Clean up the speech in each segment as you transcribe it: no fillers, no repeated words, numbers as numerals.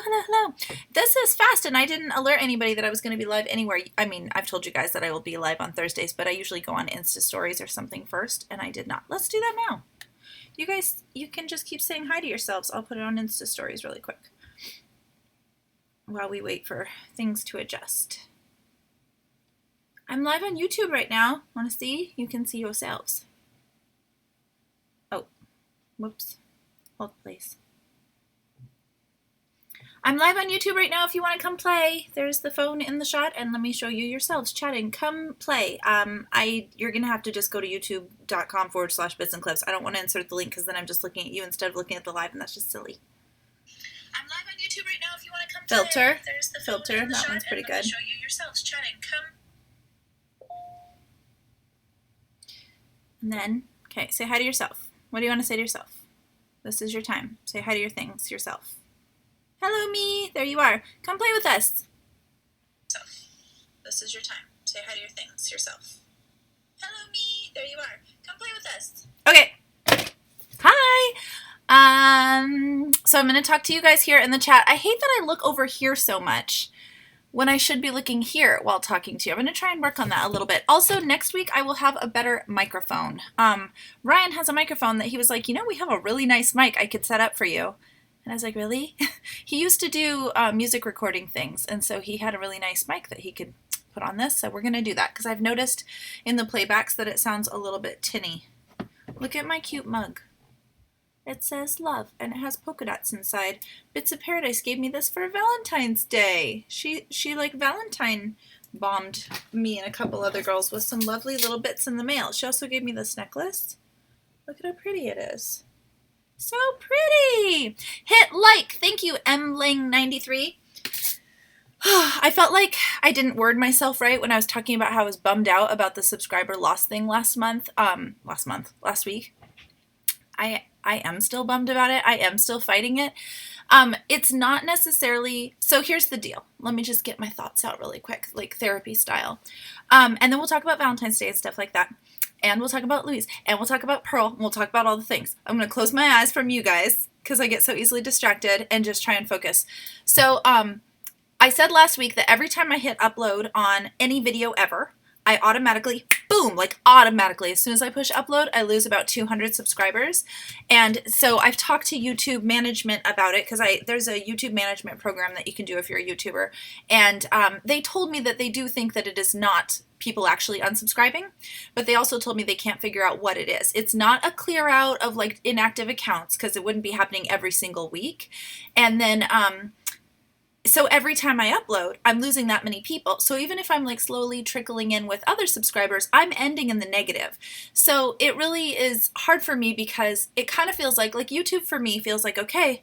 hello. This is fast, and I didn't alert anybody that I was going to be live anywhere. I mean, I've told you guys that I will be live on Thursdays, but I usually go on Insta Stories or something first, and I did not. Let's do that now. You guys, you can just keep saying hi to yourselves. I'll put it on Insta Stories really quick while we wait for things to adjust. I'm live on YouTube right now. Want to see? You can see yourselves. Oh, whoops. Hold, please. I'm live on YouTube right now if you want to come play. There's the phone in the shot, and let me show you yourselves chatting. Come play. You're going to have to just go to youtube.com/bits and clips. I don't want to insert the link because then I'm just looking at you instead of looking at the live, and that's just silly. I'm live on YouTube right now if you want to come play. Filter. There's the filter. In the that one's pretty good. Let me show you yourselves chatting. Come. And then, okay, say hi to yourself. What do you want to say to yourself? This is your time. Say hi to your things yourself. Hello, me. There you are. Come play with us. This is your time. Say hi to your things yourself. Hello, me. There you are. Come play with us. Okay. Hi. So I'm going to talk to you guys here in the chat. I hate that I look over here so much when I should be looking here while talking to you. I'm going to try and work on that a little bit. Also, next week I will have a better microphone. Ryan has a microphone that he was like, you know, we have a really nice mic I could set up for you. And I was like, really? He used to do music recording things, and so he had a really nice mic that he could put on this, so we're going to do that, because I've noticed in the playbacks that it sounds a little bit tinny. Look at my cute mug. It says love, and it has polka dots inside. Bits of Paradise gave me this for Valentine's Day. She like Valentine bombed me and a couple other girls with some lovely little bits in the mail. She also gave me this necklace. Look at how pretty it is. So pretty! Hit like! Thank you, MLing93. I felt like I didn't word myself right when I was talking about how I was bummed out about the subscriber loss thing last week. I am still bummed about it. I am still fighting it. It's not necessarily, so here's the deal. Let me just get my thoughts out really quick, like therapy style. And then we'll talk about Valentine's Day and stuff like that. And we'll talk about Louise, and we'll talk about Pearl, and we'll talk about all the things. I'm going to close my eyes from you guys because I get so easily distracted and just try and focus. So I said last week that every time I hit upload on any video ever, I automatically, boom, like automatically, as soon as I push upload, I lose about 200 subscribers. And so I've talked to YouTube management about it because there's a YouTube management program that you can do if you're a YouTuber. And they told me that they do think that it is not people actually unsubscribing, but they also told me they can't figure out what it is. It's not a clear out of like inactive accounts because it wouldn't be happening every single week. And then, so every time I upload, I'm losing that many people. So even if I'm like slowly trickling in with other subscribers, I'm ending in the negative. So it really is hard for me because it kind of feels like YouTube for me feels like, okay,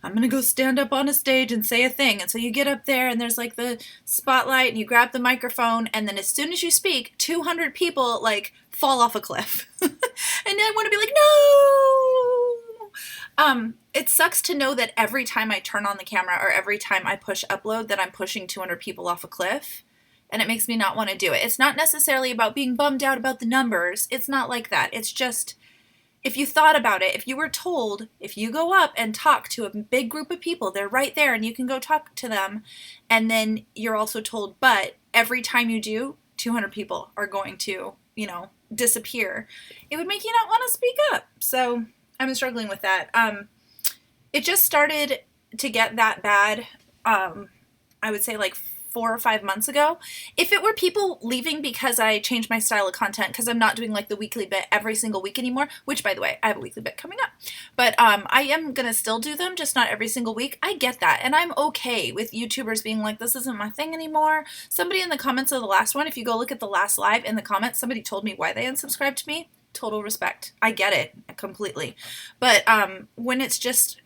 I'm going to go stand up on a stage and say a thing. And so you get up there and there's like the spotlight and you grab the microphone. And then as soon as you speak, 200 people like fall off a cliff. And I want to be like, no! It sucks to know that every time I turn on the camera or every time I push upload that I'm pushing 200 people off a cliff, and it makes me not want to do it. It's not necessarily about being bummed out about the numbers. It's not like that. It's just, if you thought about it, if you were told, if you go up and talk to a big group of people, they're right there and you can go talk to them, and then you're also told, but every time you do, 200 people are going to, disappear. It would make you not want to speak up. So I'm struggling with that. It just started to get that bad, I would say like 4 or 5 months ago. If it were people leaving because I changed my style of content, because I'm not doing like the weekly bit every single week anymore, which by the way, I have a weekly bit coming up, but I am going to still do them, just not every single week. I get that. And I'm okay with YouTubers being like, this isn't my thing anymore. Somebody in the comments of the last one, if you go look at the last live in the comments, somebody told me why they unsubscribed to me. Total respect. I get it completely. But when it's just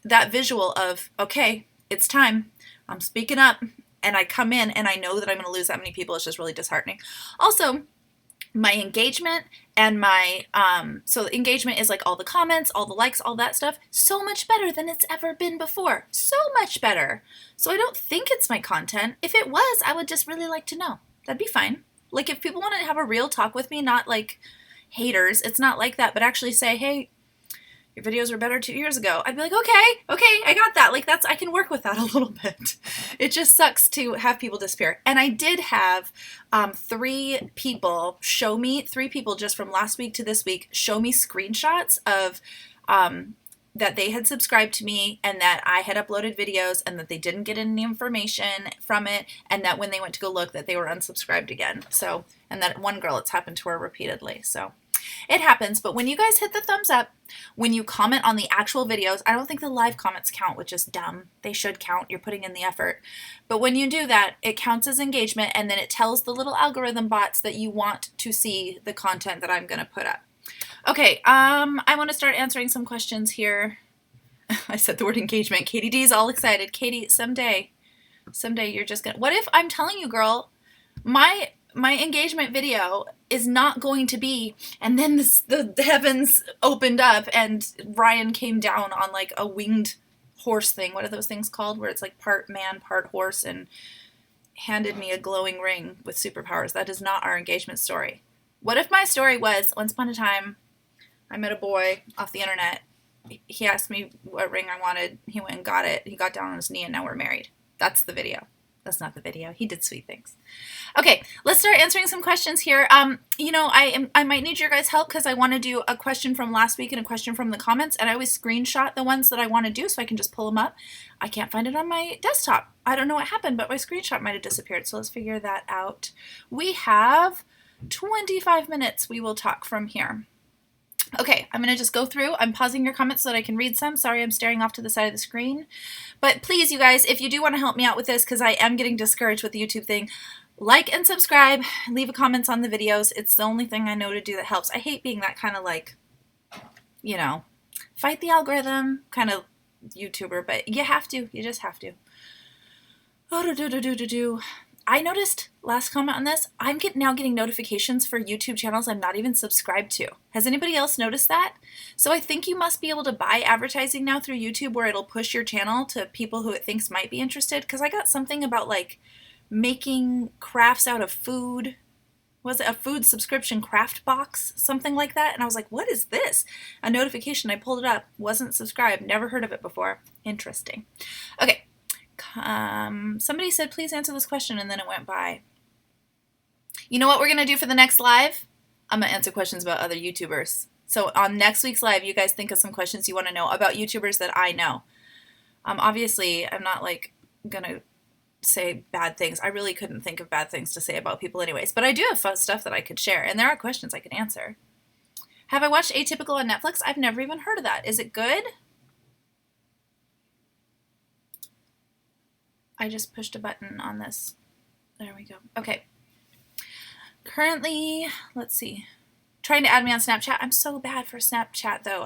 that visual of, okay, it's time, I'm speaking up, and I come in and I know that I'm going to lose that many people, it's just really disheartening. Also, my engagement and my, so engagement is like all the comments, all the likes, all that stuff, so much better than it's ever been before. So much better. So I don't think it's my content. If it was, I would just really like to know. That'd be fine. Like if people want to have a real talk with me, not like haters, it's not like that, but actually say, hey, your videos were better 2 years ago. I'd be like, okay, I got that. Like I can work with that a little bit. It just sucks to have people disappear. And I did have 3 people just from last week to this week show me screenshots of that they had subscribed to me and that I had uploaded videos and that they didn't get any information from it, and that when they went to go look that they were unsubscribed again. So, and that one girl, it's happened to her repeatedly. So it happens. But when you guys hit the thumbs up, when you comment on the actual videos, I don't think the live comments count, which is dumb. They should count. You're putting in the effort. But when you do that, it counts as engagement, and then it tells the little algorithm bots that you want to see the content that I'm going to put up. Okay, I want to start answering some questions here. I said the word engagement. Katie D's all excited. Katie, someday you're just gonna. What if I'm telling you, girl, my engagement video is not going to be, and then the heavens opened up and Ryan came down on like a winged horse thing. What are those things called? Where it's like part man, part horse, and handed me a glowing ring with superpowers. That is not our engagement story. What if my story was, once upon a time, I met a boy off the internet. He asked me what ring I wanted. He went and got it. He got down on his knee, and now we're married. That's the video. That's not the video. He did sweet things. Okay, let's start answering some questions here. You know, I might need your guys' help because I want to do a question from last week and a question from the comments, and I always screenshot the ones that I want to do so I can just pull them up. I can't find it on my desktop. I don't know what happened, but my screenshot might have disappeared, so let's figure that out. We have 25 minutes we will talk from here. Okay, I'm going to just go through. I'm pausing your comments so that I can read some. Sorry, I'm staring off to the side of the screen. But please, you guys, if you do want to help me out with this, because I am getting discouraged with the YouTube thing, like and subscribe, leave a comments on the videos. It's the only thing I know to do that helps. I hate being that kind of like, you know, fight the algorithm kind of YouTuber, but you have to. You just have to. I noticed, last comment on this, I'm now getting notifications for YouTube channels I'm not even subscribed to. Has anybody else noticed that? So I think you must be able to buy advertising now through YouTube where it'll push your channel to people who it thinks might be interested. Because I got something about like making crafts out of food. Was it a food subscription craft box? Something like that. And I was like, what is this? A notification. I pulled it up. Wasn't subscribed. Never heard of it before. Interesting. Okay. Somebody said, please answer this question, and then it went by. You know what we're going to do for the next live? I'm going to answer questions about other YouTubers. So on next week's live, you guys think of some questions you want to know about YouTubers that I know. Obviously, I'm not like going to say bad things. I really couldn't think of bad things to say about people anyways, but I do have fun stuff that I could share, and there are questions I can answer. Have I watched Atypical on Netflix? I've never even heard of that. Is it good? I just pushed a button on this. There we go. Okay. Currently, let's see. Trying to add me on Snapchat. I'm so bad for Snapchat though.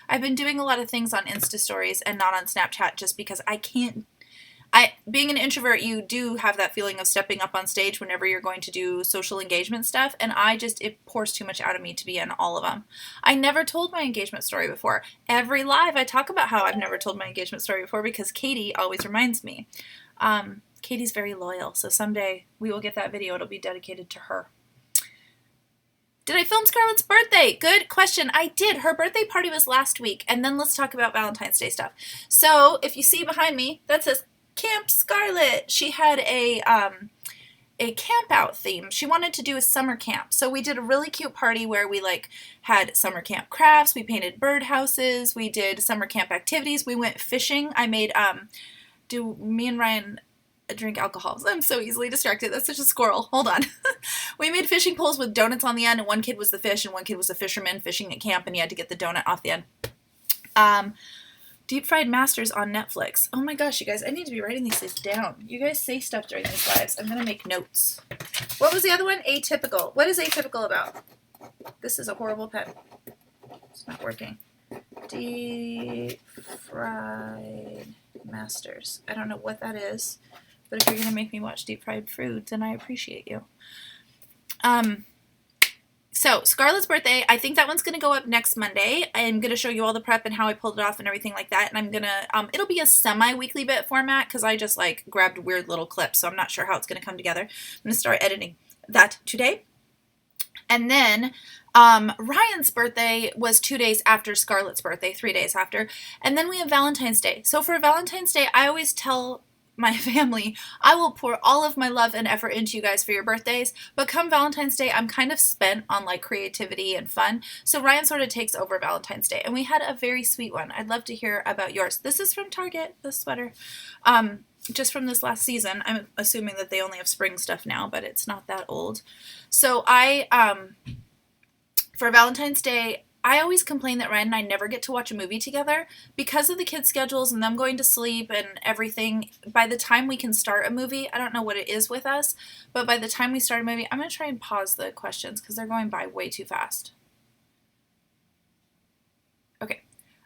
I've been doing a lot of things on Insta stories and not on Snapchat just because I can't. Being an introvert, you do have that feeling of stepping up on stage whenever you're going to do social engagement stuff, and it pours too much out of me to be in all of them. I never told my engagement story before. Every live I talk about how I've never told my engagement story before because Katie always reminds me. Katie's very loyal, so someday we will get that video. It'll be dedicated to her. Did I film Scarlett's birthday? Good question. I did. Her birthday party was last week, and then let's talk about Valentine's Day stuff. So if you see behind me, that says Camp Scarlett. She had a camp out theme. She wanted to do a summer camp. So we did a really cute party where we like had summer camp crafts. We painted birdhouses. We did summer camp activities. We went fishing. I made, do me and Ryan drink alcohol? I'm so easily distracted. That's such a squirrel. Hold on. We made fishing poles with donuts on the end, and one kid was the fish and one kid was a fisherman fishing at camp, and he had to get the donut off the end. Deep Fried Masters on Netflix. Oh my gosh, you guys, I need to be writing these things down. You guys say stuff during these lives. I'm going to make notes. What was the other one? Atypical. What is Atypical about? This is a horrible pen. It's not working. Deep Fried Masters. I don't know what that is, but if you're going to make me watch deep fried foods, then I appreciate you. So Scarlett's birthday, I think that one's going to go up next Monday. I'm going to show you all the prep and how I pulled it off and everything like that. And I'm going to, it'll be a semi-weekly bit format because I just like grabbed weird little clips. So I'm not sure how it's going to come together. I'm going to start editing that today. And then Ryan's birthday was 2 days after Scarlett's birthday, 3 days after. And then we have Valentine's Day. So for Valentine's Day, I always tell my family, I will pour all of my love and effort into you guys for your birthdays, but come Valentine's Day, I'm kind of spent on like creativity and fun. So Ryan sort of takes over Valentine's Day, and we had a very sweet one. I'd love to hear about yours. This is from Target, this sweater. Just from this last season. I'm assuming that they only have spring stuff now, but it's not that old. So for Valentine's Day, I always complain that Ryan and I never get to watch a movie together because of the kids' schedules and them going to sleep and everything. By the time we can start a movie, I don't know what it is with us, but by the time we start a movie, I'm going to try and pause the questions because they're going by way too fast. Okay.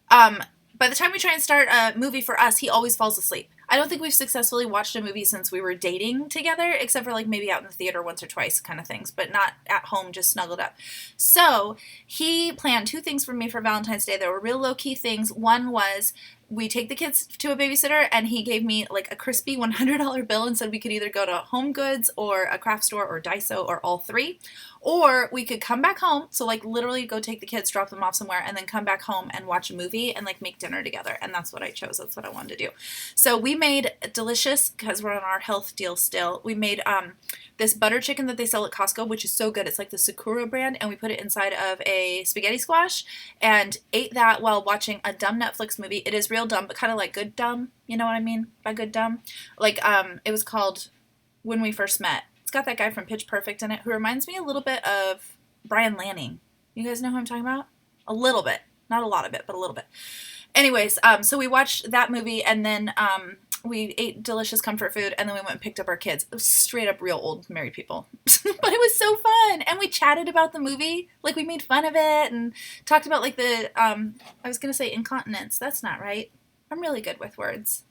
By the time we try and start a movie for us, he always falls asleep. I don't think we've successfully watched a movie since we were dating together, except for like maybe out in the theater once or twice kind of things, but not at home, just snuggled up. So he planned 2 things for me for Valentine's Day. They were real low-key things. One was we take the kids to a babysitter, and he gave me like a crispy $100 bill and said we could either go to Home Goods or a craft store or Daiso or all 3, or we could come back home. So like literally go take the kids, drop them off somewhere, and then come back home and watch a movie and like make dinner together. And that's what I chose. That's what I wanted to do. So we made delicious, because we're on our health deal still, we made this butter chicken that they sell at Costco, which is so good. It's like the Sakura brand, and we put it inside of a spaghetti squash and ate that while watching a dumb Netflix movie. It is real dumb, but kind of like good dumb. You know what I mean by good dumb? Like, it was called When We First Met. It's got that guy from Pitch Perfect in it who reminds me a little bit of Brian Lanning. You guys know who I'm talking about? A little bit. Not a lot of it, but a little bit. Anyways, so we watched that movie, and then we ate delicious comfort food, and then we went and picked up our kids. It was straight up real old married people. But it was so fun, and we chatted about the movie. Like, we made fun of it and talked about like the I was gonna say incontinence. That's not right. I'm really good with words.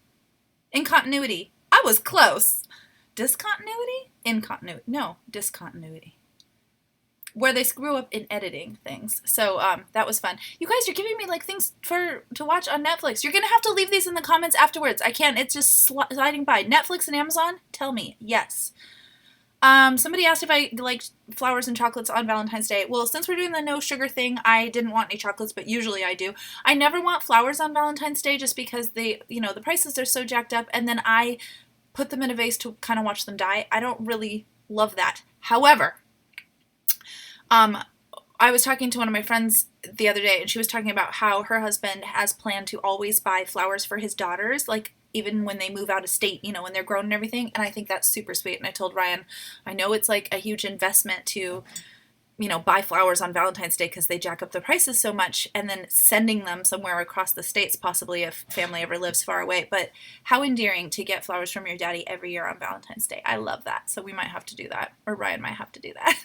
Incontinuity. I was close. Discontinuity? Incontinuity. No, discontinuity. Where they screw up in editing things. So that was fun. You guys, you're giving me like things to watch on Netflix. You're gonna have to leave these in the comments afterwards. I can't. It's just sliding by. Netflix and Amazon. Tell me yes. Somebody asked if I liked flowers and chocolates on Valentine's Day. Well, since we're doing the no sugar thing, I didn't want any chocolates, but usually I do. I never want flowers on Valentine's Day just because they, the prices are so jacked up, and then I put them in a vase to kind of watch them die. I don't really love that. However, I was talking to one of my friends the other day, and she was talking about how her husband has planned to always buy flowers for his daughters, like even when they move out of state, when they're grown and everything. And I think that's super sweet. And I told Ryan, I know it's like a huge investment to, buy flowers on Valentine's Day because they jack up the prices so much, and then sending them somewhere across the states, possibly if family ever lives far away. But how endearing to get flowers from your daddy every year on Valentine's Day. I love that. So we might have to do that, or Ryan might have to do that.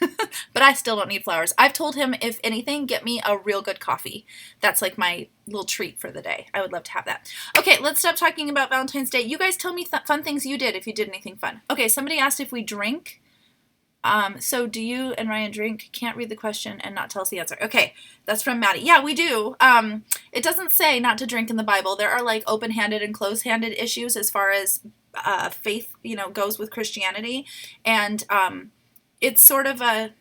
But I still don't need flowers. I've told him, if anything, get me a real good coffee. That's like my little treat for the day. I would love to have that. Okay, let's stop talking about Valentine's Day. You guys tell me fun things you did if you did anything fun. Okay, somebody asked if we drink. So do you and Ryan drink? Can't read the question and not tell us the answer. Okay, that's from Maddie. Yeah, we do. It doesn't say not to drink in the Bible. There are like open-handed and closed-handed issues as far as faith, goes with Christianity. And it's sort of a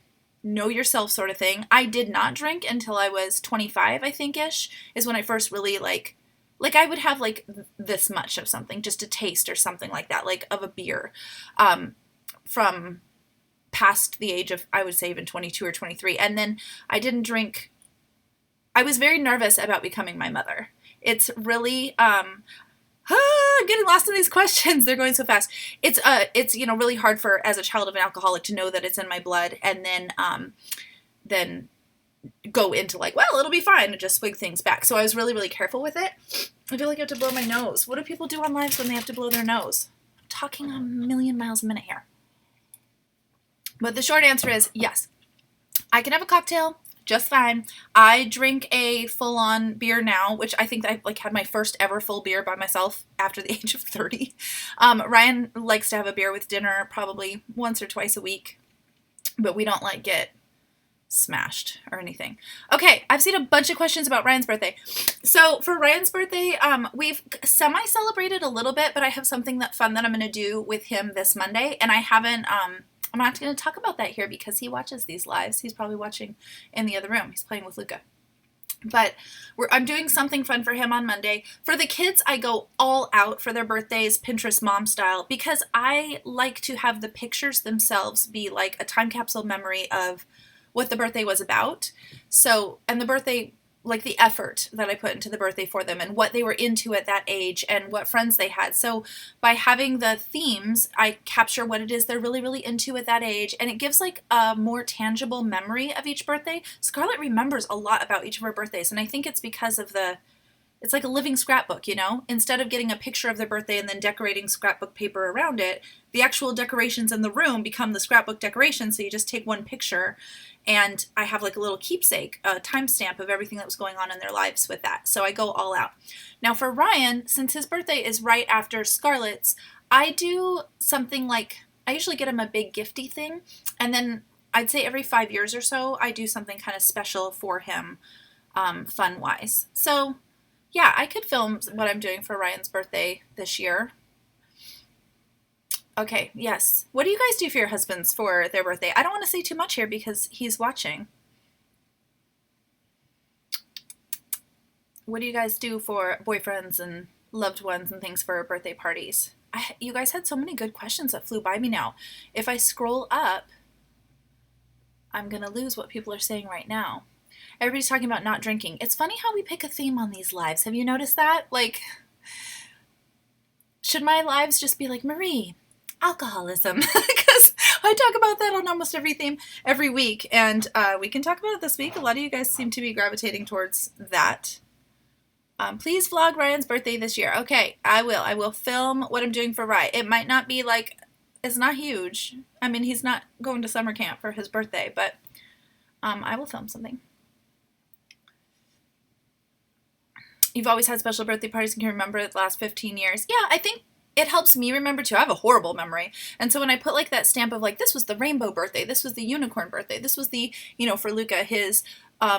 know yourself sort of thing. I did not drink until I was 25, I think-ish, is when I first really like I would have like this much of something, just a taste or something like that, like of a beer, from past the age of, I would say, even 22 or 23. And then I didn't drink. I was very nervous about becoming my mother. It's really, I'm getting lost in these questions. They're going so fast. It's really hard for, as a child of an alcoholic, to know that it's in my blood, and then go into like, well, it'll be fine, and just swig things back. So I was really, really careful with it. I feel like I have to blow my nose. What do people do on lives when they have to blow their nose? I'm talking a million miles a minute here. But the short answer is yes. I can have a cocktail just fine. I drink a full-on beer now, which I think I had my first ever full beer by myself after the age of 30. Ryan likes to have a beer with dinner probably once or twice a week, but we don't get smashed or anything. Okay, I've seen a bunch of questions about Ryan's birthday. So for Ryan's birthday, we've semi-celebrated a little bit, but I have something fun that I'm going to do with him this Monday, and I haven't I'm not going to talk about that here because he watches these lives. He's probably watching in the other room. He's playing with Luca. But I'm doing something fun for him on Monday. For the kids, I go all out for their birthdays, Pinterest mom style, because I like to have the pictures themselves be like a time capsule memory of what the birthday was about. So, and the birthday, like the effort that I put into the birthday for them and what they were into at that age and what friends they had. So by having the themes, I capture what it is they're really, really into at that age. And it gives like a more tangible memory of each birthday. Scarlett remembers a lot about each of her birthdays. And I think it's because of it's like a living scrapbook, you know? Instead of getting a picture of their birthday and then decorating scrapbook paper around it, the actual decorations in the room become the scrapbook decorations. So you just take one picture and I have like a little keepsake, a timestamp of everything that was going on in their lives with that. So I go all out. Now for Ryan, since his birthday is right after Scarlett's, I do something like, I usually get him a big gifty thing. And then I'd say every 5 years or so, I do something kind of special for him, fun-wise. So yeah, I could film what I'm doing for Ryan's birthday this year. Okay, yes. What do you guys do for your husbands for their birthday? I don't want to say too much here because he's watching. What do you guys do for boyfriends and loved ones and things for birthday parties? You guys had so many good questions that flew by me now. If I scroll up, I'm going to lose what people are saying right now. Everybody's talking about not drinking. It's funny how we pick a theme on these lives. Have you noticed that? Like, should my lives just be like, Marie, alcoholism? Because I talk about that on almost every theme every week, and we can talk about it this week. A lot of you guys seem to be gravitating towards that. Please vlog Ryan's birthday this year. Okay, I will. I will film what I'm doing for Ryan. It might not be like, it's not huge. I mean, he's not going to summer camp for his birthday, but I will film something. You've always had special birthday parties and can remember the last 15 years. Yeah, I think it helps me remember too. I have a horrible memory. And so when I put like that stamp of like, this was the rainbow birthday, this was the unicorn birthday, this was the, you know, for Luca, his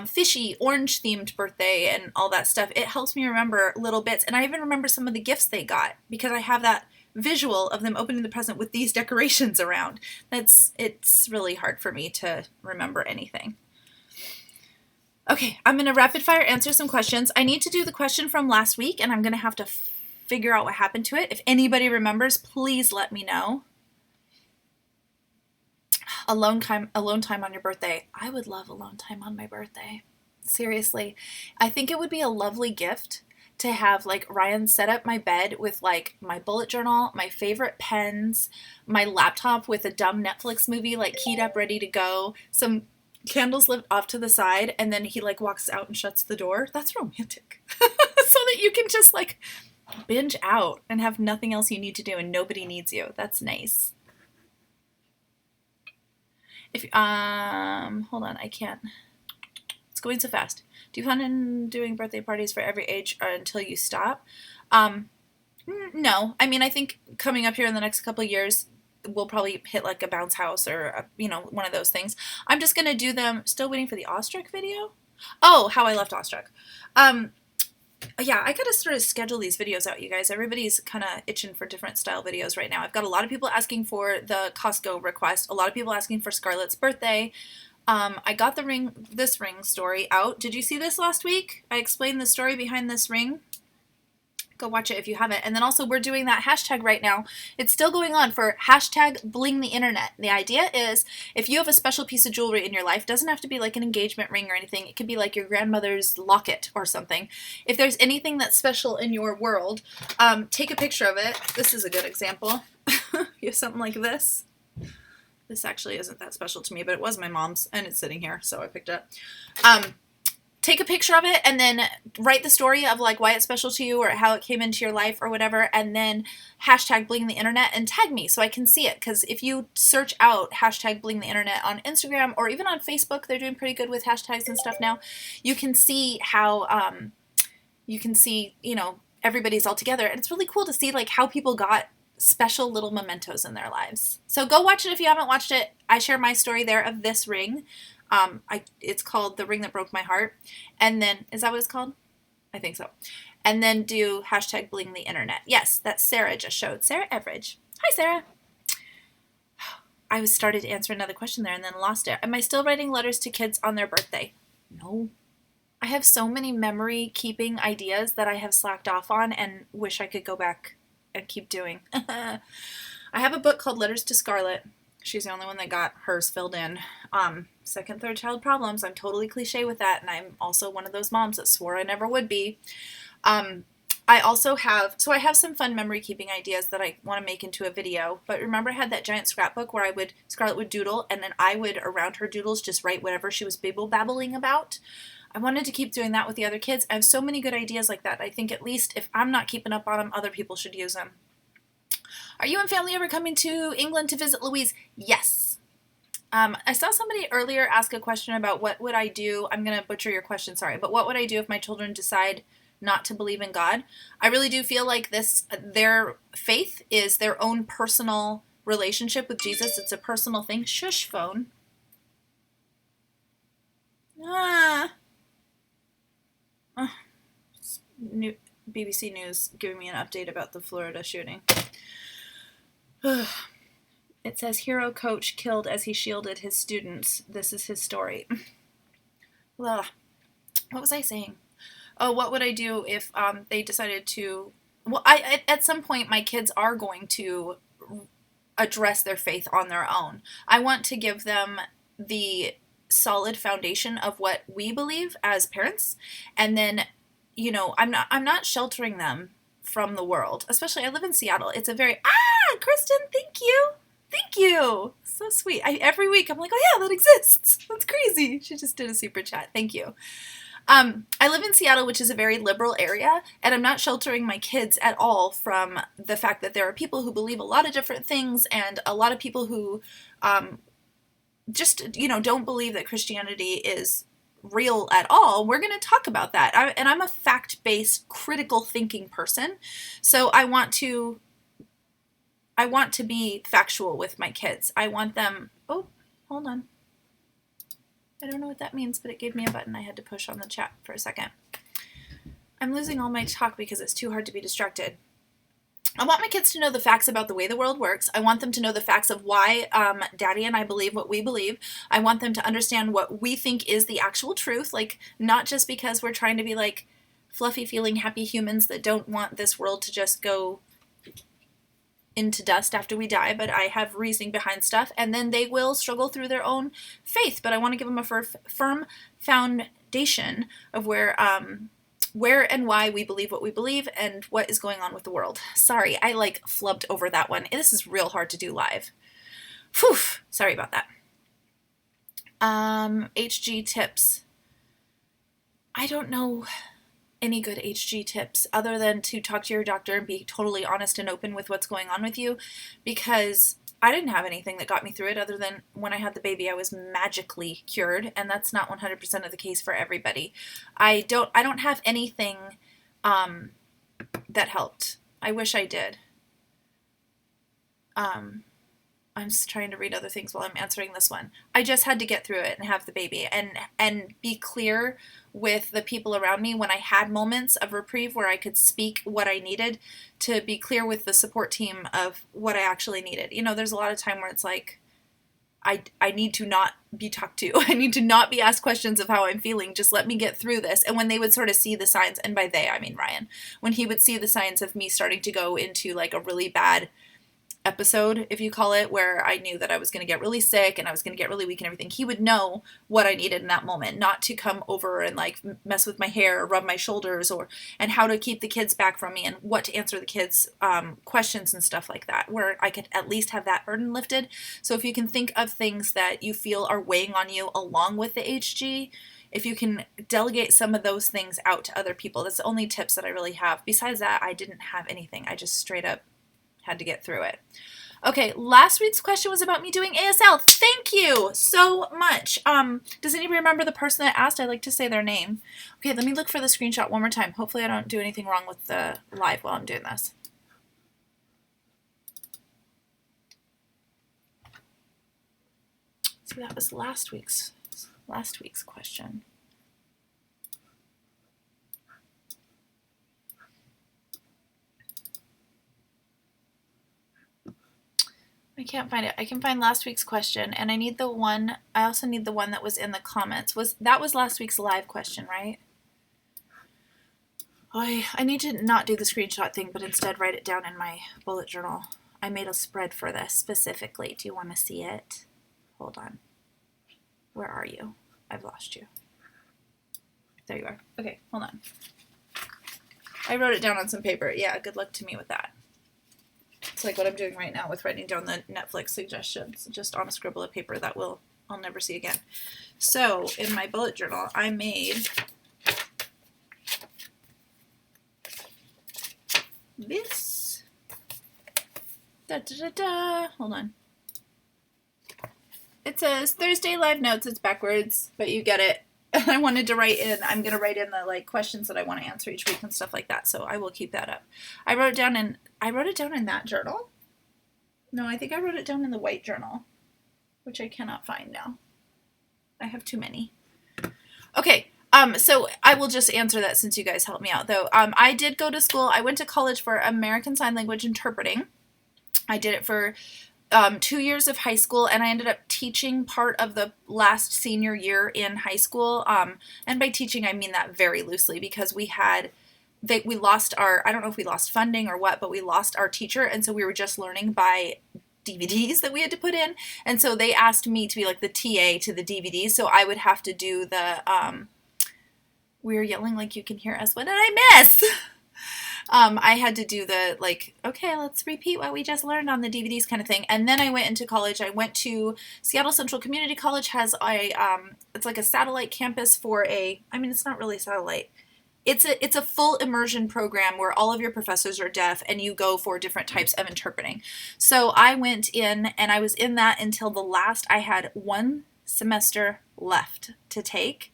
fishy orange themed birthday and all that stuff, it helps me remember little bits. And I even remember some of the gifts they got because I have that visual of them opening the present with these decorations around. It's really hard for me to remember anything. Okay, I'm going to rapid fire answer some questions. I need to do the question from last week, and I'm going to have to figure out what happened to it. If anybody remembers, please let me know. Alone time on your birthday. I would love alone time on my birthday. Seriously. I think it would be a lovely gift to have like Ryan set up my bed with like my bullet journal, my favorite pens, my laptop with a dumb Netflix movie like keyed up, ready to go, some candles lit off to the side, and then he like walks out and shuts the door. That's romantic. So that you can just like binge out and have nothing else you need to do and nobody needs you. That's nice. If hold on, I can't. It's going so fast. Do you plan on doing birthday parties for every age until you stop? No. I mean, I think coming up here in the next couple of years, we'll probably hit like a bounce house or, one of those things. I'm just going to do them. Still waiting for the awestruck video. Oh, how I left awestruck. Yeah, I got to sort of schedule these videos out, you guys. Everybody's kind of itching for different style videos right now. I've got a lot of people asking for the Costco request. A lot of people asking for Scarlett's birthday. I got this ring story out. Did you see this last week? I explained the story behind this ring. Go watch it if you haven't. And then also we're doing that hashtag right now. It's still going on for hashtag bling the internet. The idea is if you have a special piece of jewelry in your life, it doesn't have to be like an engagement ring or anything. It could be like your grandmother's locket or something. If there's anything that's special in your world, take a picture of it. This is a good example. You have something like this. This actually isn't that special to me, but it was my mom's and it's sitting here, so I picked it up. Take a picture of it and then write the story of like why it's special to you or how it came into your life or whatever, and then hashtag bling the internet and tag me so I can see it. Because if you search out hashtag bling the internet on Instagram or even on Facebook, they're doing pretty good with hashtags and stuff now. You can see how everybody's all together, and it's really cool to see like how people got special little mementos in their lives. So go watch it if you haven't watched it. I share my story there of this ring. It's called The Ring That Broke My Heart. And then, is that what it's called? I think so. And then do hashtag bling the internet. Yes, that Sarah just showed. Sarah Everidge. Hi, Sarah. I was started to answer another question there and then lost it. Am I still writing letters to kids on their birthday? No. I have so many memory keeping ideas that I have slacked off on and wish I could go back and keep doing. I have a book called Letters to Scarlett. She's the only one that got hers filled in. Second, third child problems. I'm totally cliche with that, and I'm also one of those moms that swore I never would be. I also have, so I have some fun memory keeping ideas that I want to make into a video, but remember I had that giant scrapbook where Scarlett would doodle, and then I would, around her doodles, just write whatever she was bibble-babbling about? I wanted to keep doing that with the other kids. I have so many good ideas like that. I think at least if I'm not keeping up on them, other people should use them. Are you and family ever coming to England to visit Louise? Yes. I saw somebody earlier ask a question about what would I do. I'm going to butcher your question, sorry, but what would I do if my children decide not to believe in God? I really do feel like their faith is their own personal relationship with Jesus. It's a personal thing. Shush, phone. BBC News giving me an update about the Florida shooting. It says, hero coach killed as he shielded his students. This is his story. Ugh. What was I saying? Oh, what would I do if they decided to... Well, at some point, my kids are going to address their faith on their own. I want to give them the solid foundation of what we believe as parents, and then, you know, I'm not sheltering them from the world. Especially, I live in Seattle. It's a very... Kristen, thank you. Thank you. So sweet. Every week I'm like, oh yeah, that exists. That's crazy. She just did a super chat. Thank you. I live in Seattle, which is a very liberal area, and I'm not sheltering my kids at all from the fact that there are people who believe a lot of different things, and a lot of people who just, you know, don't believe that Christianity is real at all. We're going to talk about that. I'm a fact-based, critical thinking person, so I want to be factual with my kids. I want them... Oh, hold on. I don't know what that means, but it gave me a button I had to push on the chat for a second. I'm losing all my talk because it's too hard to be distracted. I want my kids to know the facts about the way the world works. I want them to know the facts of why Daddy and I believe what we believe. I want them to understand what we think is the actual truth, like not just because we're trying to be like fluffy feeling happy humans that don't want this world to just go into dust after we die, but I have reasoning behind stuff, and then they will struggle through their own faith, but I want to give them a firm foundation of where and why we believe what we believe and what is going on with the world. Sorry, I like flubbed over that one. This is real hard to do live. Phew, sorry about that. HG tips. I don't know any good HG tips other than to talk to your doctor and be totally honest and open with what's going on with you, because I didn't have anything that got me through it other than when I had the baby I was magically cured, and that's not 100% of the case for everybody. I don't have anything that helped. I wish I did. I'm just trying to read other things while I'm answering this one. I just had to get through it and have the baby and be clear with the people around me when I had moments of reprieve where I could speak what I needed, to be clear with the support team of what I actually needed. You know, there's a lot of time where it's like, I need to not be talked to. I need to not be asked questions of how I'm feeling. Just let me get through this. And when they would sort of see the signs, and by they, I mean Ryan, when he would see the signs of me starting to go into like a really bad episode, if you call it, where I knew that I was going to get really sick and I was going to get really weak and everything, he would know what I needed in that moment, not to come over and like mess with my hair or rub my shoulders, and how to keep the kids back from me and what to answer the kids' questions and stuff like that, where I could at least have that burden lifted. So if you can think of things that you feel are weighing on you along with the HG, if you can delegate some of those things out to other people, that's the only tips that I really have. Besides that, I didn't have anything. I just straight up had to get through it. Okay, last week's question was about me doing ASL. Thank you so much. Does anybody remember the person that asked? I'd like to say their name. Okay, let me look for the screenshot one more time. Hopefully I don't do anything wrong with the live while I'm doing this. So that was last week's question. I can't find it. I can find last week's question, and I need the one, I also need the one that was in the comments. That was last week's live question, right? I need to not do the screenshot thing, but instead write it down in my bullet journal. I made a spread for this specifically. Do you want to see it? Hold on. Where are you? I've lost you. There you are. Okay, hold on. I wrote it down on some paper. Yeah, good luck to me with that. It's like what I'm doing right now with writing down the Netflix suggestions just on a scribble of paper that I'll never see again. So in my bullet journal, I made this. Hold on. It says Thursday live notes. It's backwards, but you get it. I wanted to write in, I'm going to write in the like questions that I want to answer each week and stuff like that. So I will keep that up. I wrote it down in that journal. No, I think I wrote it down in the white journal, which I cannot find now. I have too many. Okay. So I will just answer that since you guys helped me out though. I did go to school. I went to college for American Sign Language interpreting. I did it for 2 years of high school, and I ended up teaching part of the last senior year in high school. And by teaching, I mean that very loosely because we lost our, I don't know if we lost funding or what, but we lost our teacher. And so we were just learning by DVDs that we had to put in. And so they asked me to be like the TA to the DVDs. So I would have to do the, we're yelling like you can hear us. What did I miss? I had to do the, like, okay, let's repeat what we just learned on the DVDs kind of thing. And then I went into college. I went to Seattle Central Community College. Has it's like a satellite campus for it's not really satellite. It's a full immersion program where all of your professors are deaf and you go for different types of interpreting. So I went in and I was in that until I had 1 semester left to take.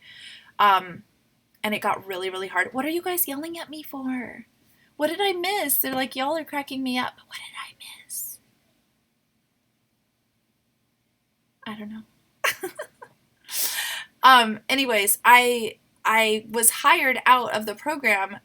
And it got really, really hard. What are you guys yelling at me for? What did I miss? They're like, y'all are cracking me up. What did I miss? I don't know. Anyways, I was hired out of the program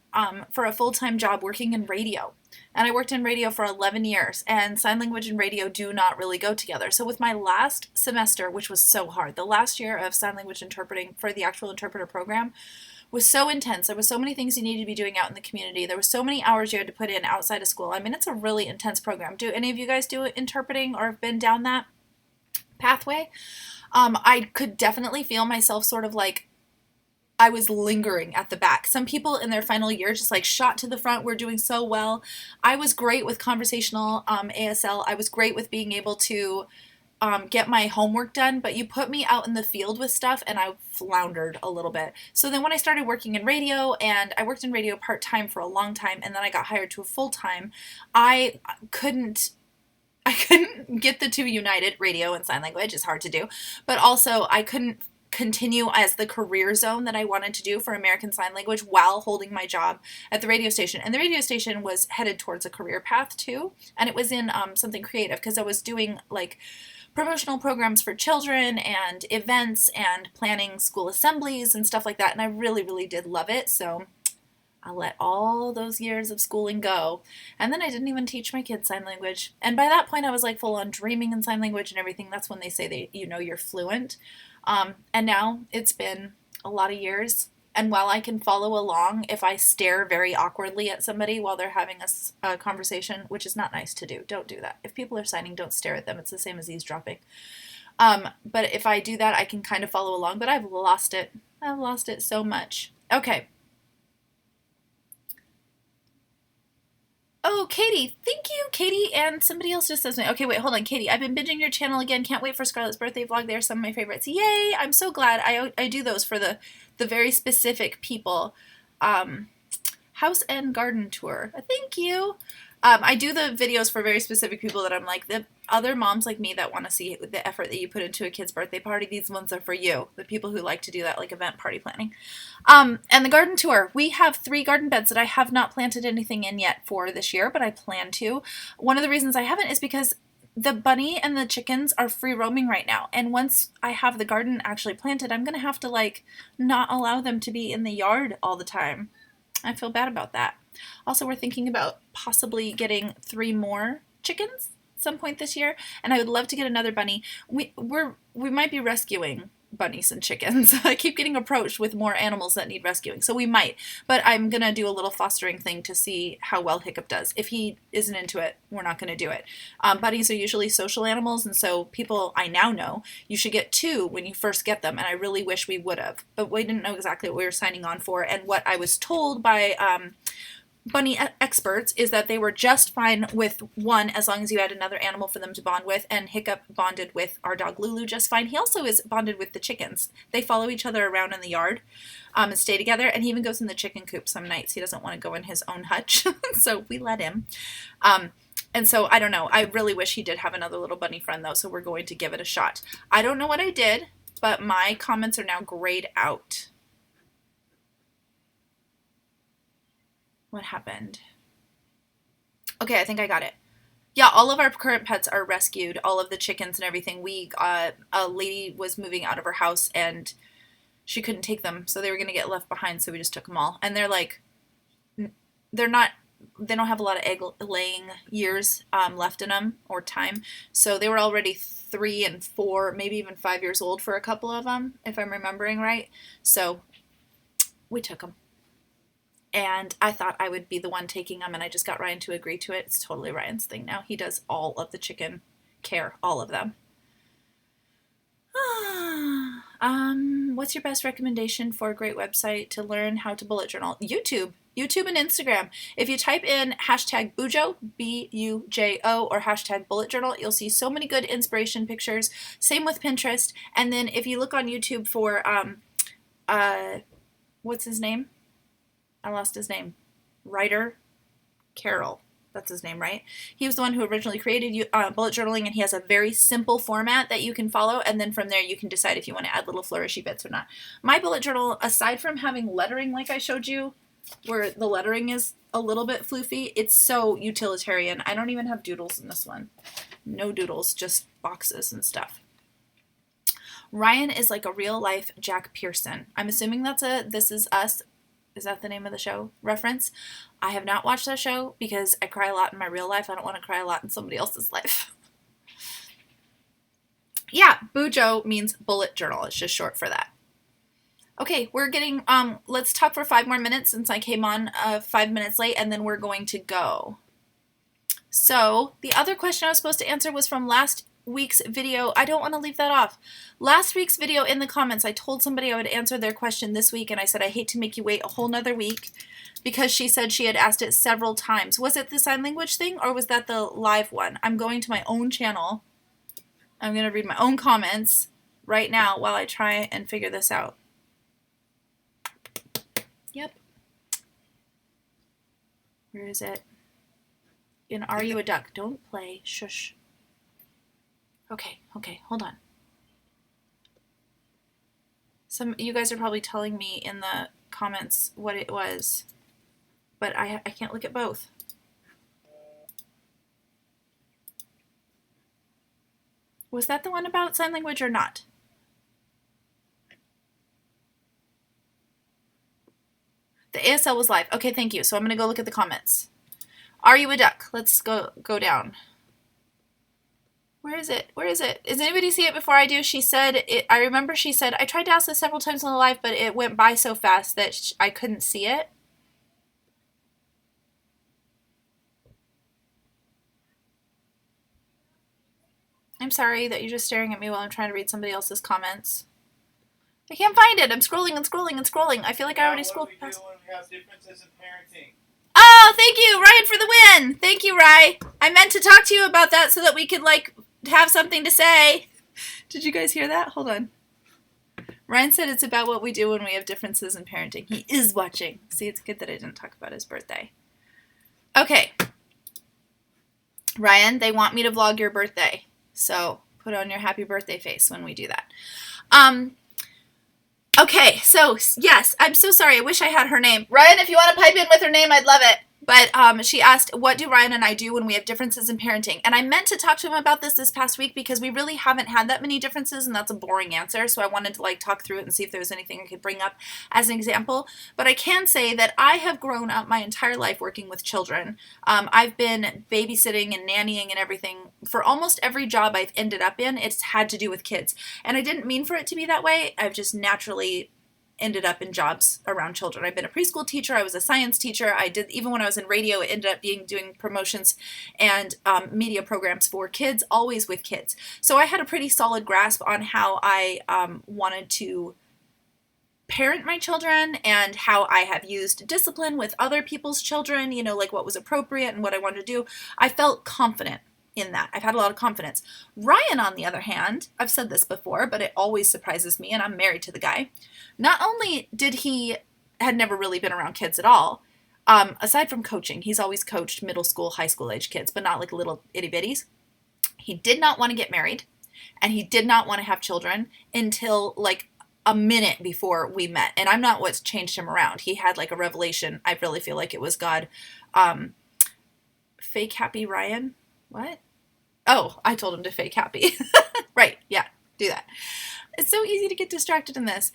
for a full-time job working in radio. And I worked in radio for 11 years, and sign language and radio do not really go together. So with my last semester, which was so hard, the last year of sign language interpreting for the actual interpreter program was so intense. There was so many things you needed to be doing out in the community. There were so many hours you had to put in outside of school. I mean, it's a really intense program. Do any of you guys do interpreting or have been down that pathway? I could definitely feel myself sort of like I was lingering at the back. Some people in their final year just like shot to the front. We're doing so well. I was great with conversational ASL. I was great with being able to get my homework done, but you put me out in the field with stuff and I floundered a little bit. So then when I started working in radio, and I worked in radio part-time for a long time, and then I got hired to a full-time, I couldn't get the two united. Radio and sign language is hard to do, but also I couldn't continue as the career zone that I wanted to do for American Sign Language while holding my job at the radio station. And the radio station was headed towards a career path too, and it was in something creative because I was doing like promotional programs for children and events and planning school assemblies and stuff like that, and I really, really did love it. So I let all those years of schooling go, and then I didn't even teach my kids sign language. And by that point I was like full on dreaming in sign language and everything. That's when they say you're fluent. And now it's been a lot of years, and while I can follow along if I stare very awkwardly at somebody while they're having a conversation, which is not nice to do. Don't do that. If people are signing, don't stare at them. It's the same as eavesdropping. But if I do that, I can kind of follow along, but I've lost it. I've lost it so much. Okay. Oh, Katie. Thank you, Katie. And somebody else just says, okay, wait, hold on, Katie. I've been binging your channel again. Can't wait for Scarlett's birthday vlog. They're some of my favorites. Yay! I'm so glad. I do those for the very specific people. House and garden tour. Thank you. I do the videos for very specific people that I'm like, the other moms like me that want to see the effort that you put into a kid's birthday party. These ones are for you, the people who like to do that, like event party planning. And the garden tour. We have 3 garden beds that I have not planted anything in yet for this year, but I plan to. One of the reasons I haven't is because the bunny and the chickens are free roaming right now. And once I have the garden actually planted, I'm going to have to like not allow them to be in the yard all the time. I feel bad about that. Also, we're thinking about possibly getting 3 more chickens. some point this year, and I would love to get another bunny. We might be rescuing bunnies and chickens. I keep getting approached with more animals that need rescuing, so we might. But I'm gonna do a little fostering thing to see how well Hiccup does. If he isn't into it, we're not gonna do it. Bunnies are usually social animals, and so people I now know you should get 2 when you first get them, and I really wish we would have, but we didn't know exactly what we were signing on for. And what I was told by bunny experts is that they were just fine with 1 as long as you had another animal for them to bond with, and Hiccup bonded with our dog Lulu just fine. He also is bonded with the chickens. They follow each other around in the yard and stay together, and he even goes in the chicken coop some nights. He doesn't want to go in his own hutch, so we let him. And so I don't know. I really wish he did have another little bunny friend though, so we're going to give it a shot. I don't know what I did, but my comments are now grayed out. What happened? Okay, I think I got it. Yeah, all of our current pets are rescued, all of the chickens and everything. A lady was moving out of her house and she couldn't take them, so they were going to get left behind, so we just took them all. And they don't have a lot of egg laying years left in them, or time. So they were already 3 and 4, maybe even 5 years old for a couple of them, if I'm remembering right. So we took them. And I thought I would be the one taking them, and I just got Ryan to agree to it. It's totally Ryan's thing now. He does all of the chicken care, all of them. What's your best recommendation for a great website to learn how to bullet journal? YouTube and Instagram. If you type in hashtag Bujo, B-U-J-O, or hashtag bullet journal, you'll see so many good inspiration pictures. Same with Pinterest. And then if you look on YouTube for, what's his name? I lost his name. Ryder Carroll. That's his name, right? He was the one who originally created bullet journaling, and he has a very simple format that you can follow, and then from there you can decide if you want to add little flourishy bits or not. My bullet journal, aside from having lettering like I showed you, where the lettering is a little bit floofy, it's so utilitarian. I don't even have doodles in this one. No doodles, just boxes and stuff. Ryan is like a real-life Jack Pearson. I'm assuming that's a This Is Us. Is that the name of the show reference? I have not watched that show because I cry a lot in my real life. I don't want to cry a lot in somebody else's life. Yeah, Bujo means bullet journal. It's just short for that. Okay, we're getting, let's talk for 5 more minutes since I came on 5 minutes late, and then we're going to go. So the other question I was supposed to answer was from last week's video. I don't want to leave that off. Last week's video, in the comments, I told somebody I would answer their question this week, and I said I hate to make you wait a whole nother week because she said she had asked it several times. Was it the sign language thing, or was that the live one? I'm going to my own channel. I'm going to read my own comments right now while I try and figure this out. Yep. Where is it? In Are You a Duck? Don't play. Shush. Okay, hold on. You guys are probably telling me in the comments what it was, but I can't look at both. Was that the one about sign language or not? The ASL was live. Okay, thank you. So I'm going to go look at the comments. Are you a duck? Let's go down. Where is it? Where is it? Does anybody see it before I do? She said, I remember she said, I tried to ask this several times on the live, but it went by so fast that I couldn't see it. I'm sorry that you're just staring at me while I'm trying to read somebody else's comments. I can't find it. I'm scrolling and scrolling and scrolling. I feel like I already scrolled past. What do we do when we have differences in parenting? Oh, thank you, Ryan, for the win. Thank you, Rye. I meant to talk to you about that so that we could, like, have something to say. Did you guys hear that? Hold on. Ryan said it's about what we do when we have differences in parenting. He is watching. See, it's good that I didn't talk about his birthday. Okay. Ryan, they want me to vlog your birthday. So put on your happy birthday face when we do that. Okay, so yes, I'm so sorry. I wish I had her name. Ryan, if you want to pipe in with her name, I'd love it. But she asked, what do Ryan and I do when we have differences in parenting? And I meant to talk to him about this past week because we really haven't had that many differences, and that's a boring answer. So I wanted to like talk through it and see if there was anything I could bring up as an example. But I can say that I have grown up my entire life working with children. I've been babysitting and nannying and everything for almost every job I've ended up in. It's had to do with kids. And I didn't mean for it to be that way. I've just naturally ended up in jobs around children. I've been a preschool teacher. I was a science teacher. I did, even when I was in radio, it ended up doing promotions and media programs for kids, always with kids. So I had a pretty solid grasp on how I wanted to parent my children and how I have used discipline with other people's children, you know, like what was appropriate and what I wanted to do. I felt confident in that. I've had a lot of confidence. Ryan, on the other hand, I've said this before, but it always surprises me, and I'm married to the guy. Not only had never really been around kids at all, aside from coaching, he's always coached middle school, high school age kids, but not like little itty bitties. He did not want to get married, and he did not want to have children until like a minute before we met. And I'm not what's changed him around. He had like a revelation. I really feel like it was God. Fake happy Ryan? What? Oh, I told him to fake happy. Right. Yeah. Do that. It's so easy to get distracted in this.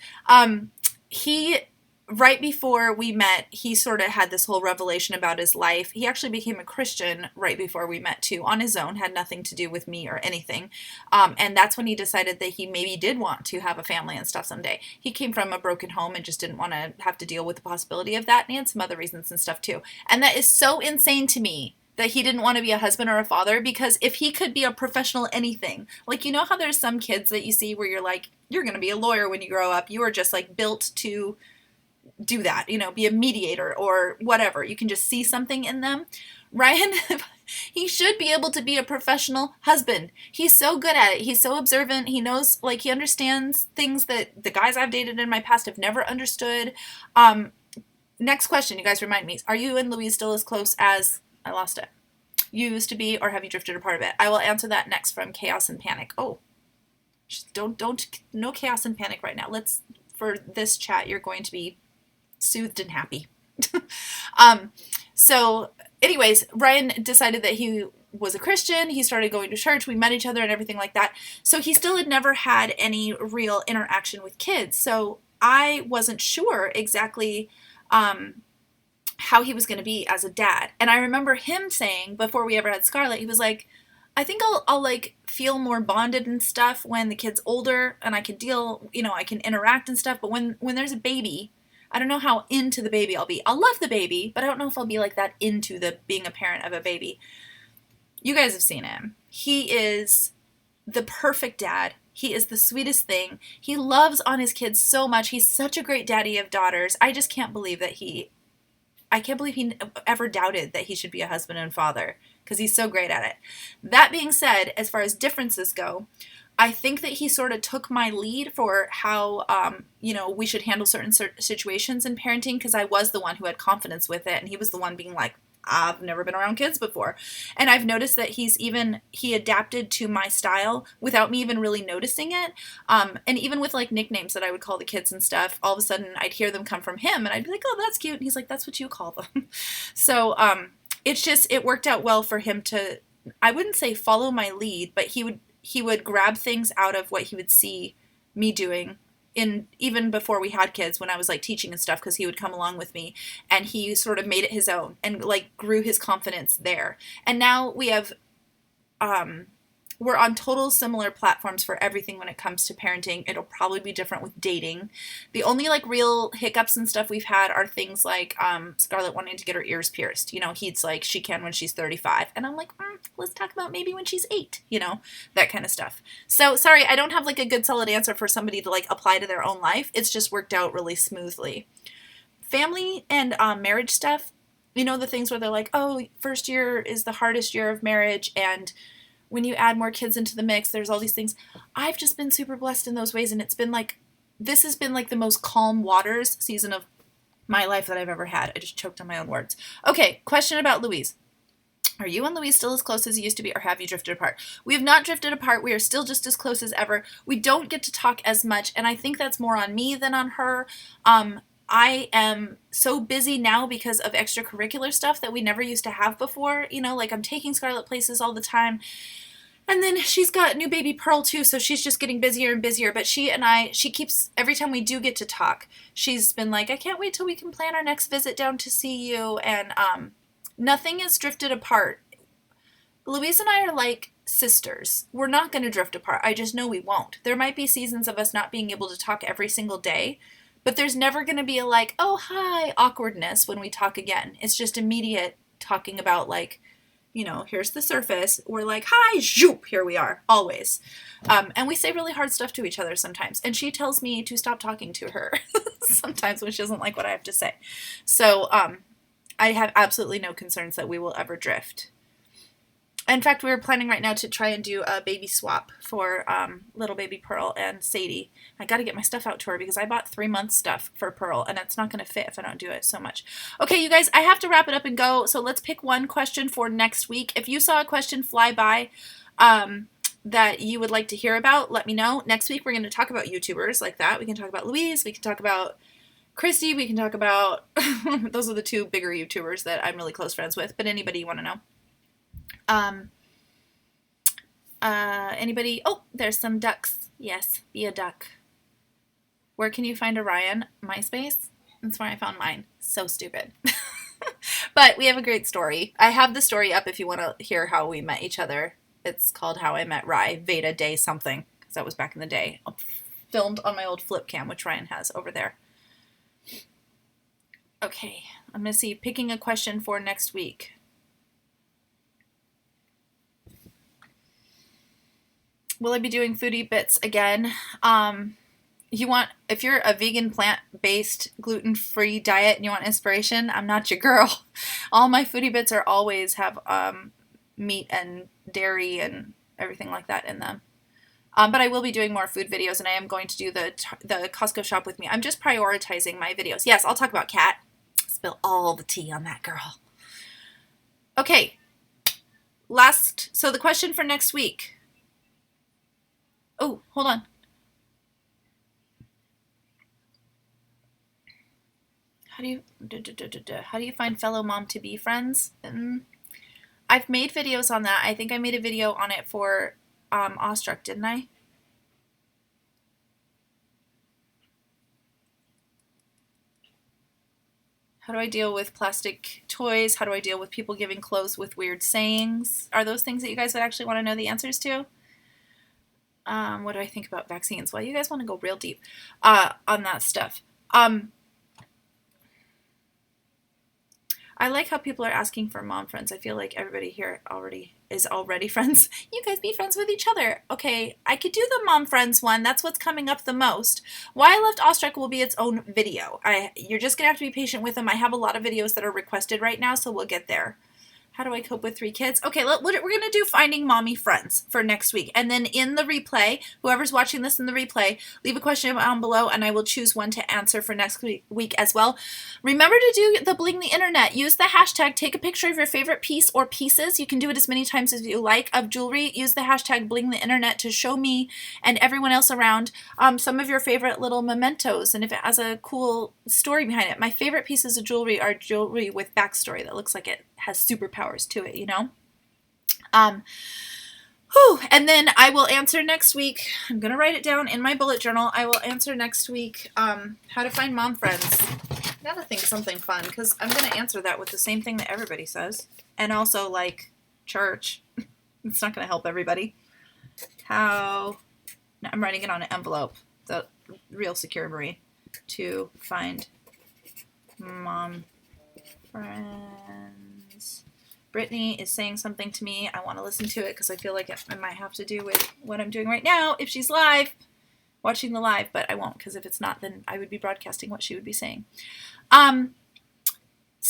Right before we met, he sort of had this whole revelation about his life. He actually became a Christian right before we met too, on his own, had nothing to do with me or anything. And that's when he decided that he maybe did want to have a family and stuff someday. He came from a broken home and just didn't want to have to deal with the possibility of that. And he had some other reasons and stuff too. And that is so insane to me that he didn't want to be a husband or a father, because if he could be a professional anything, like, you know how there's some kids that you see where you're like, you're going to be a lawyer when you grow up. You are just like built to do that, you know, be a mediator or whatever. You can just see something in them. Ryan, he should be able to be a professional husband. He's so good at it. He's so observant. He knows, like, he understands things that the guys I've dated in my past have never understood. Next question, you guys remind me. Are you and Louise still as close as, I lost it, you used to be, or have you drifted apart a bit? I will answer that next from Chaos and Panic. Oh, no chaos and panic right now. For this chat, you're going to be soothed and happy. So anyways, Ryan decided that he was a Christian. He started going to church. We met each other and everything like that. So he still had never had any real interaction with kids. So I wasn't sure exactly how he was going to be as a dad. And I remember him saying, before we ever had Scarlett, he was like, I think I'll like feel more bonded and stuff when the kid's older and I can deal, you know, I can interact and stuff. But when there's a baby, I don't know how into the baby I'll be. I'll love the baby, but I don't know if I'll be like that into the being a parent of a baby. You guys have seen him. He is the perfect dad. He is the sweetest thing. He loves on his kids so much. He's such a great daddy of daughters. I just can't believe that he ever doubted that he should be a husband and father, because he's so great at it. That being said, as far as differences go, I think that he sort of took my lead for how, we should handle certain situations in parenting, because I was the one who had confidence with it, and he was the one being like, I've never been around kids before. And I've noticed that he adapted to my style without me even really noticing it. And even with like nicknames that I would call the kids and stuff, all of a sudden I'd hear them come from him and I'd be like, oh, that's cute. And he's like, that's what you call them. So it worked out well for him to, I wouldn't say follow my lead, but he would grab things out of what he would see me doing even before we had kids, when I was like teaching and stuff, because he would come along with me and he sort of made it his own and like grew his confidence there. And now we have, we're on total similar platforms for everything when it comes to parenting. It'll probably be different with dating. The only like real hiccups and stuff we've had are things like Scarlett wanting to get her ears pierced. You know, he's like, she can when she's 35. And I'm like, let's talk about maybe when she's 8, you know, that kind of stuff. So sorry, I don't have like a good solid answer for somebody to like apply to their own life. It's just worked out really smoothly. Family and marriage stuff, you know, the things where they're like, oh, first year is the hardest year of marriage, and when you add more kids into the mix, there's all these things. I've just been super blessed in those ways, and this has been like the most calm waters season of my life that I've ever had. I just choked on my own words. Okay, question about Louise. Are you and Louise still as close as you used to be, or have you drifted apart? We have not drifted apart. We are still just as close as ever. We don't get to talk as much, and I think that's more on me than on her. I am so busy now because of extracurricular stuff that we never used to have before. You know, like I'm taking Scarlett places all the time. And then she's got new baby Pearl too, so she's just getting busier and busier. But she keeps, every time we do get to talk, she's been like, I can't wait till we can plan our next visit down to see you. And nothing has drifted apart. Louise and I are like sisters. We're not going to drift apart. I just know we won't. There might be seasons of us not being able to talk every single day, but there's never going to be a like, oh, hi, awkwardness when we talk again. It's just immediate talking about like, you know, here's the surface. We're like, hi, zoop, here we are, always. And we say really hard stuff to each other sometimes. And she tells me to stop talking to her sometimes when she doesn't like what I have to say. So I have absolutely no concerns that we will ever drift. In fact, we're planning right now to try and do a baby swap for little baby Pearl and Sadie. I got to get my stuff out to her because I bought 3 months stuff for Pearl, and it's not going to fit if I don't do it so much. Okay, you guys, I have to wrap it up and go, so let's pick one question for next week. If you saw a question fly by that you would like to hear about, let me know. Next week, we're going to talk about YouTubers like that. We can talk about Louise. We can talk about Christy. We can talk about... those are the 2 bigger YouTubers that I'm really close friends with, but anybody you want to know. Anybody? Oh, there's some ducks. Yes, be a duck. Where can you find Orion? MySpace? That's where I found mine. So stupid. But we have a great story. I have the story up if you want to hear how we met each other. It's called How I Met Rye, Veda Day something, because that was back in the day. Filmed on my old flip cam, which Ryan has over there. Okay, I'm going to see, picking a question for next week. Will I be doing foodie bits again? If you're a vegan, plant-based, gluten-free diet and you want inspiration, I'm not your girl. All my foodie bits are always have meat and dairy and everything like that in them. But I will be doing more food videos, and I am going to do the Costco shop with me. I'm just prioritizing my videos. Yes, I'll talk about Kat. Spill all the tea on that girl. Okay. So the question for next week. Oh, hold on. How do you find fellow mom-to-be friends? I've made videos on that. I think I made a video on it for Awestruck, didn't I? How do I deal with plastic toys? How do I deal with people giving clothes with weird sayings? Are those things that you guys would actually want to know the answers to? What do I think about vaccines? Well, you guys want to go real deep on that stuff. I like how people are asking for mom friends. I feel like everybody here is already friends. You guys be friends with each other. Okay, I could do the mom friends one. That's what's coming up the most. Why I Left Awestruck will be its own video. You're just going to have to be patient with them. I have a lot of videos that are requested right now, so we'll get there. How do I cope with 3 kids? Okay, we're going to do finding mommy friends for next week. And then in the replay, whoever's watching this in the replay, leave a question down below and I will choose one to answer for next week as well. Remember to do the Bling the Internet. Use the hashtag, take a picture of your favorite piece or pieces. You can do it as many times as you like of jewelry. Use the hashtag Bling the Internet to show me and everyone else around some of your favorite little mementos and if it has a cool story behind it. My favorite pieces of jewelry are jewelry with backstory that looks like it has superpowers to it, you know? And then I will answer next week. I'm going to write it down in my bullet journal. I will answer next week how to find mom friends. I gotta think something fun because I'm going to answer that with the same thing that everybody says. And also, like, church. It's not going to help everybody. I'm writing it on an envelope. The real secure Marie. To find mom friends. Brittany is saying something to me. I want to listen to it because I feel like it might have to do with what I'm doing right now if she's live, watching the live, but I won't because if it's not, then I would be broadcasting what she would be saying. Some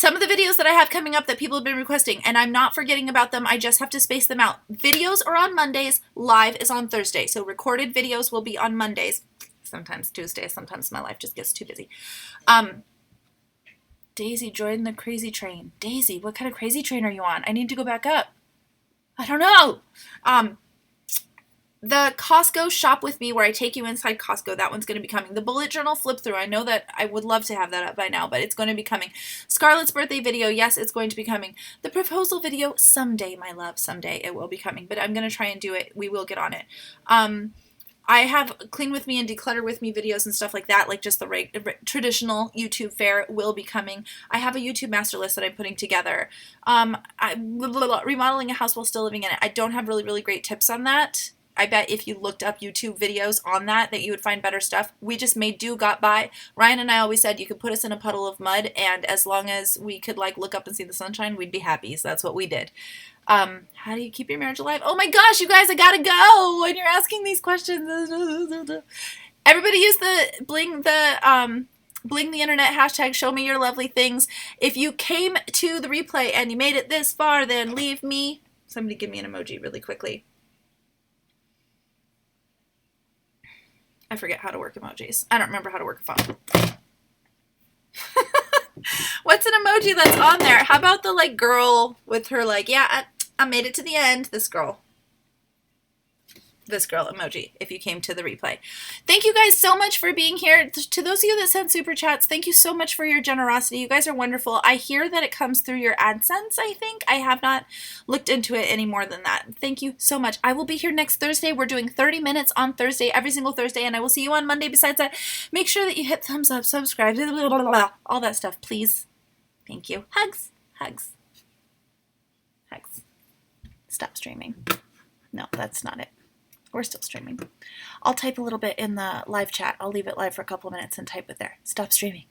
of the videos that I have coming up that people have been requesting, and I'm not forgetting about them, I just have to space them out. Videos are on Mondays, live is on Thursday, so recorded videos will be on Mondays, sometimes Tuesdays, sometimes my life just gets too busy. Daisy, join the crazy train. Daisy, what kind of crazy train are you on? I need to go back up. I don't know. The Costco Shop With Me, where I take you inside Costco, that one's going to be coming. The bullet journal flip through, I know that I would love to have that up by now, but it's going to be coming. Scarlett's birthday video, yes, it's going to be coming. The proposal video, someday, my love, someday it will be coming, but I'm going to try and do it. We will get on it. I have Clean With Me and Declutter With Me videos and stuff like that, like just the traditional YouTube fare will be coming. I have a YouTube master list that I'm putting together. Remodeling a house while still living in it. I don't have really, really great tips on that. I bet if you looked up YouTube videos on that you would find better stuff. We just made do, got by. Ryan and I always said you could put us in a puddle of mud, and as long as we could like look up and see the sunshine, we'd be happy. So that's what we did. How do you keep your marriage alive? Oh my gosh, you guys, I gotta go when you're asking these questions. Everybody use the bling the internet hashtag, show me your lovely things. If you came to the replay and you made it this far, then leave me. Somebody give me an emoji really quickly. I forget how to work emojis. I don't remember how to work a phone. What's an emoji that's on there? How about the like girl with her like, yeah, I made it to the end. This girl emoji, if you came to the replay. Thank you guys so much for being here. To those of you that sent super chats, thank you so much for your generosity. You guys are wonderful. I hear that it comes through your AdSense, I think. I have not looked into it any more than that. Thank you so much. I will be here next Thursday. We're doing 30 minutes on Thursday, every single Thursday, and I will see you on Monday. Besides that, make sure that you hit thumbs up, subscribe, blah, blah, blah, all that stuff, please. Thank you. Hugs. Hugs. Hugs. Stop streaming. No, that's not it. We're still streaming. I'll type a little bit in the live chat. I'll leave it live for a couple of minutes and type it there. Stop streaming.